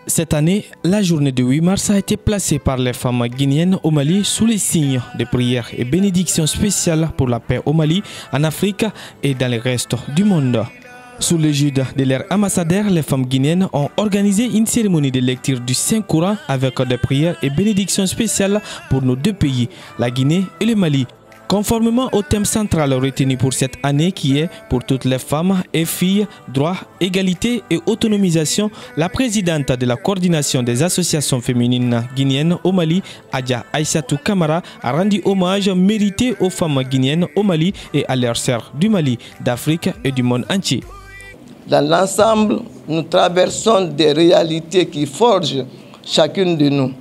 Cette année, la journée du 8 mars a été placée par les femmes guinéennes au Mali sous les signes de prières et bénédictions spéciales pour la paix au Mali, en Afrique et dans le reste du monde. Sous l'égide de leurs ambassadeurs, les femmes guinéennes ont organisé une cérémonie de lecture du Saint-Coran avec des prières et bénédictions spéciales pour nos deux pays, la Guinée et le Mali. Conformément au thème central retenu pour cette année qui est pour toutes les femmes et filles, droit, égalité et autonomisation, la présidente de la coordination des associations féminines guinéennes au Mali, Adja Aïssatou Camara, a rendu hommage mérité aux femmes guinéennes au Mali et à leurs sœurs du Mali, d'Afrique et du monde entier. Dans l'ensemble, nous traversons des réalités qui forgent chacune de nous.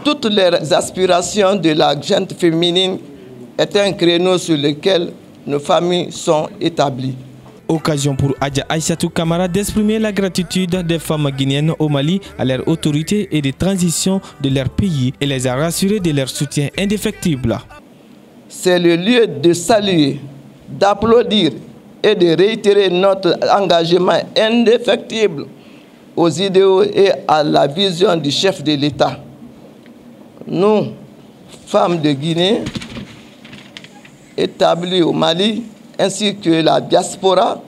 Toutes les aspirations de la gente féminine est un créneau sur lequel nos familles sont établies. Occasion pour Adja Aïssatou Camara d'exprimer la gratitude des femmes guinéennes au Mali à leur autorité et de transition de leur pays et les a rassurées de leur soutien indéfectible. C'est le lieu de saluer, d'applaudir et de réitérer notre engagement indéfectible aux idéaux et à la vision du chef de l'État. Nous, femmes de Guinée, établies au Mali, ainsi que la diaspora,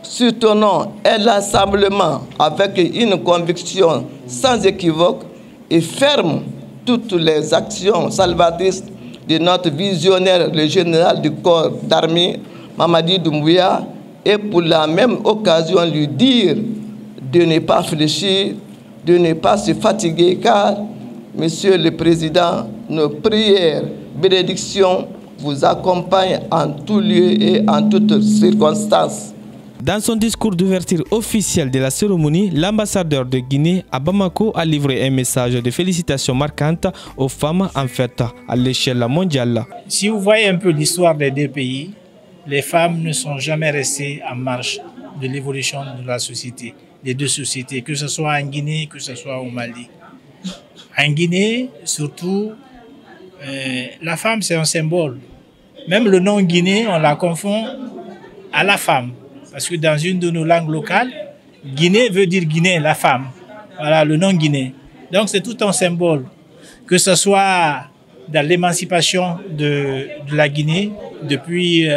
soutenons inlassablement avec une conviction sans équivoque et ferme toutes les actions salvatrices de notre visionnaire, le général du corps d'armée, Mamadi Doumbouya, et pour la même occasion lui dire de ne pas fléchir, de ne pas se fatiguer, car, Monsieur le Président, nos prières, bénédictions, vous accompagne en tout lieu et en toutes circonstances. Dans son discours d'ouverture officielle de la cérémonie, l'ambassadeur de Guinée à Bamako a livré un message de félicitations marquantes aux femmes en fête à l'échelle mondiale. Si vous voyez un peu l'histoire des deux pays, les femmes ne sont jamais restées en marche de l'évolution de la société, des deux sociétés, que ce soit en Guinée, que ce soit au Mali. En Guinée, surtout, la femme, c'est un symbole. Même le nom Guinée, on la confond à la femme. Parce que dans une de nos langues locales, Guinée veut dire Guinée, la femme. Voilà, le nom Guinée. Donc c'est tout un symbole. Que ce soit dans l'émancipation de la Guinée, depuis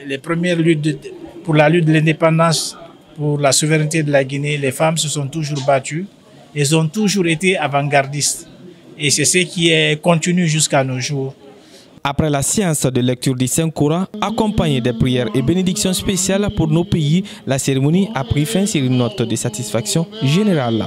les premières luttes pour la lutte de l'indépendance, pour la souveraineté de la Guinée, les femmes se sont toujours battues. Elles ont toujours été avant-gardistes. Et c'est ce qui est continu jusqu'à nos jours. Après la séance de lecture du Saint-Coran, accompagnée des prières et bénédictions spéciales pour nos pays, la cérémonie a pris fin sur une note de satisfaction générale.